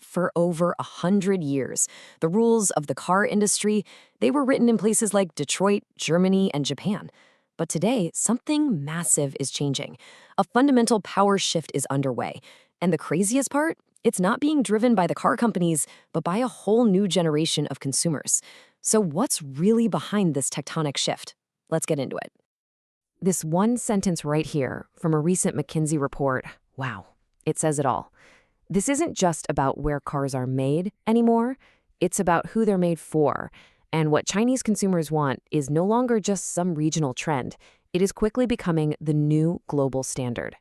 For over 100 years, the rules of the car industry, they were written in places like Detroit, Germany, and Japan. But today, something massive is changing. A fundamental power shift is underway. And the craziest part? It's not being driven by the car companies, but by a whole new generation of consumers. So what's really behind this tectonic shift? Let's get into it. This one sentence right here from a recent McKinsey report, wow, it says it all. This isn't just about where cars are made anymore. It's about who they're made for. And what Chinese consumers want is no longer just some regional trend. It is quickly becoming the new global standard.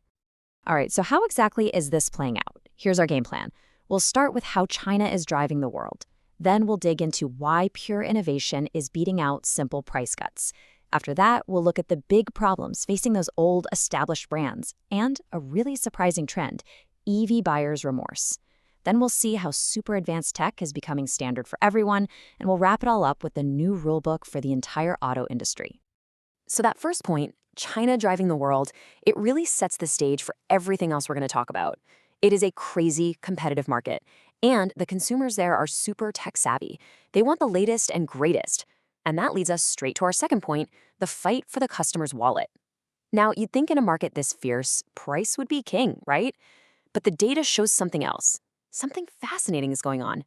All right, so how exactly is this playing out? Here's our game plan. We'll start with how China is driving the world. Then we'll dig into why pure innovation is beating out simple price cuts. After that, we'll look at the big problems facing those old, established brands and a really surprising trend: EV buyer's remorse. Then we'll see how super advanced tech is becoming standard for everyone, and we'll wrap it all up with the new rulebook for the entire auto industry. So that first point, China driving the world, it really sets the stage for everything else we're going to talk about. It is a crazy competitive market, and the consumers there are super tech savvy. They want the latest and greatest. And that leads us straight to our second point, the fight for the customer's wallet. Now, you'd think in a market this fierce, price would be king, right? But the data shows something else. Something fascinating is going on.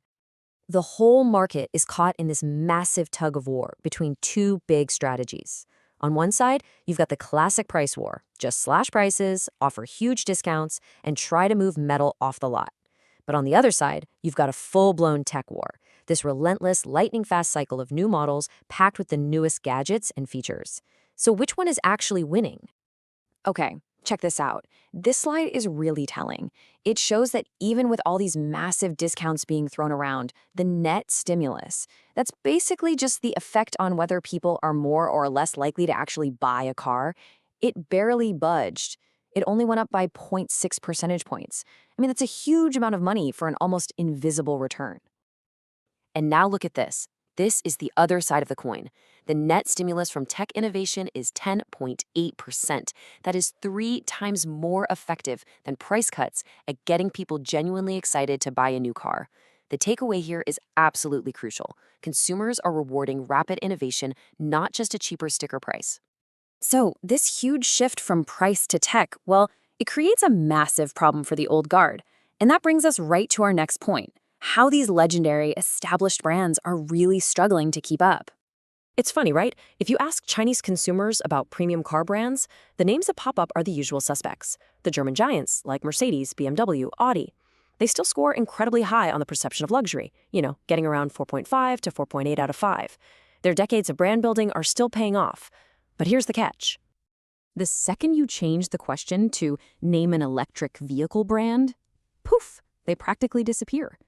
The whole market is caught in this massive tug of war between two big strategies. On one side, you've got the classic price war. Just slash prices, offer huge discounts, and try to move metal off the lot. But on the other side, you've got a full-blown tech war. This relentless, lightning-fast cycle of new models packed with the newest gadgets and features. So which one is actually winning? Okay, check this out. This slide is really telling. It shows that even with all these massive discounts being thrown around, the net stimulus, that's basically just the effect on whether people are more or less likely to actually buy a car, it barely budged. It only went up by 0.6 percentage points. I mean, that's a huge amount of money for an almost invisible return. And now look at this. This is the other side of the coin. The net stimulus from tech innovation is 10.8%. That is 3 times more effective than price cuts at getting people genuinely excited to buy a new car. The takeaway here is absolutely crucial. Consumers are rewarding rapid innovation, not just a cheaper sticker price. So this huge shift from price to tech, well, it creates a massive problem for the old guard. And that brings us right to our next point: how these legendary, established brands are really struggling to keep up. It's funny, right? If you ask Chinese consumers about premium car brands, the names that pop up are the usual suspects. The German giants, like Mercedes, BMW, Audi. They still score incredibly high on the perception of luxury, getting around 4.5 to 4.8 out of 5. Their decades of brand building are still paying off. But here's the catch. The second you change the question to name an electric vehicle brand, poof, they practically disappear.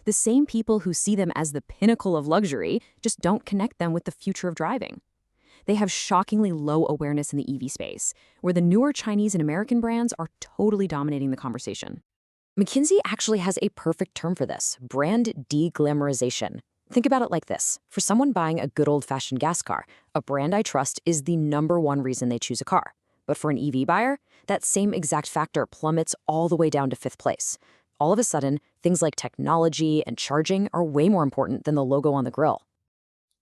The same people who see them as the pinnacle of luxury just don't connect them with the future of driving. They have shockingly low awareness in the EV space, where the newer Chinese and American brands are totally dominating the conversation. McKinsey actually has a perfect term for this: brand de-glamorization. Think about it like this. For someone buying a good old-fashioned gas car, a brand I trust is the #1 reason they choose a car. But for an EV buyer, that same exact factor plummets all the way down to 5th place. All of a sudden, things like technology and charging are way more important than the logo on the grill.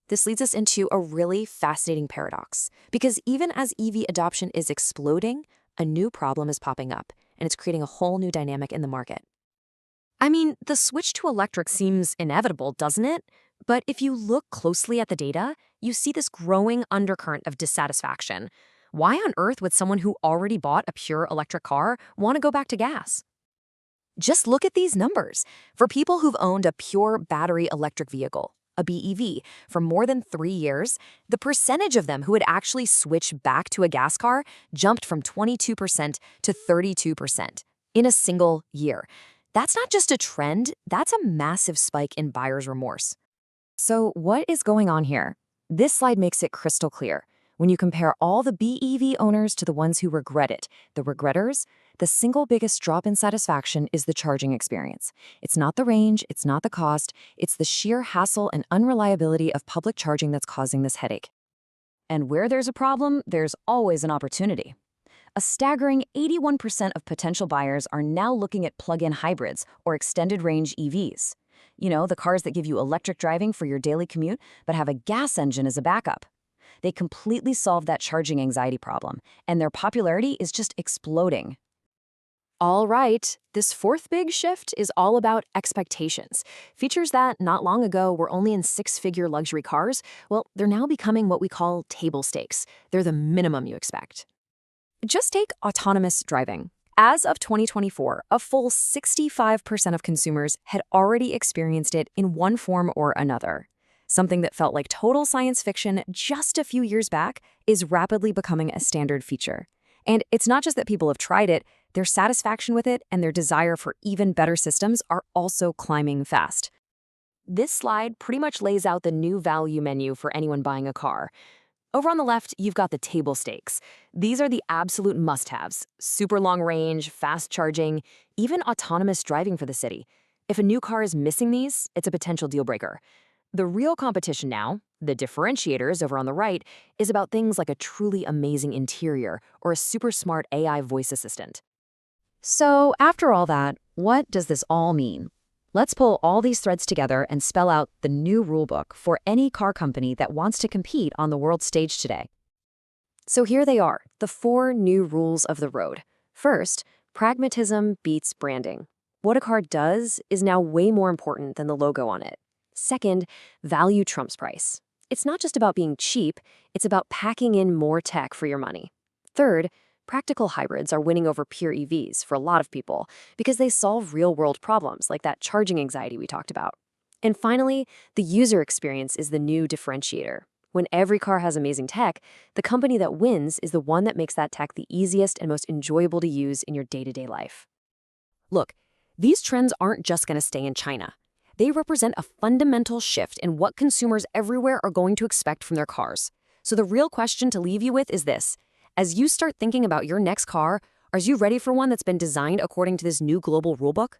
This leads us into a really fascinating paradox, because even as EV adoption is exploding, a new problem is popping up, and it's creating a whole new dynamic in the market. I mean, the switch to electric seems inevitable, doesn't it? But if you look closely at the data, you see this growing undercurrent of dissatisfaction. Why on earth would someone who already bought a pure electric car want to go back to gas? Just look at these numbers. For people who've owned a pure battery electric vehicle, a BEV, for more than 3 years, the percentage of them who would actually switch back to a gas car jumped from 22% to 32% in a single year. That's not just a trend, that's a massive spike in buyer's remorse. So what is going on here? This slide makes it crystal clear. When you compare all the BEV owners to the ones who regret it, the regretters, the single biggest drop in satisfaction is the charging experience. It's not the range, it's not the cost, it's the sheer hassle and unreliability of public charging that's causing this headache. And where there's a problem, there's always an opportunity. A staggering 81% of potential buyers are now looking at plug-in hybrids or extended-range EVs. You know, the cars that give you electric driving for your daily commute, but have a gas engine as a backup. They completely solve that charging anxiety problem, and their popularity is just exploding. All right, this fourth big shift is all about expectations. Features that not long ago were only in six-figure luxury cars, well, they're now becoming what we call table stakes. They're the minimum you expect. Just take autonomous driving. As of 2024, a full 65% of consumers had already experienced it in one form or another. Something that felt like total science fiction just a few years back is rapidly becoming a standard feature. And it's not just that people have tried it, their satisfaction with it and their desire for even better systems are also climbing fast. This slide pretty much lays out the new value menu for anyone buying a car. Over on the left, you've got the table stakes. These are the absolute must-haves: super long range, fast charging, even autonomous driving for the city. If a new car is missing these, it's a potential deal breaker. The real competition now, the differentiators over on the right, is about things like a truly amazing interior or a super smart AI voice assistant. So, after all that, what does this all mean? Let's pull all these threads together and spell out the new rulebook for any car company that wants to compete on the world stage today. So here they are, the 4 new rules of the road. First, pragmatism beats branding. What a car does is now way more important than the logo on it. Second, value trumps price. It's not just about being cheap, it's about packing in more tech for your money. Third, practical hybrids are winning over pure EVs for a lot of people because they solve real-world problems like that charging anxiety we talked about. And finally, the user experience is the new differentiator. When every car has amazing tech, the company that wins is the one that makes that tech the easiest and most enjoyable to use in your day-to-day life. Look, these trends aren't just going to stay in China. They represent a fundamental shift in what consumers everywhere are going to expect from their cars. So the real question to leave you with is this: as you start thinking about your next car, are you ready for one that's been designed according to this new global rulebook?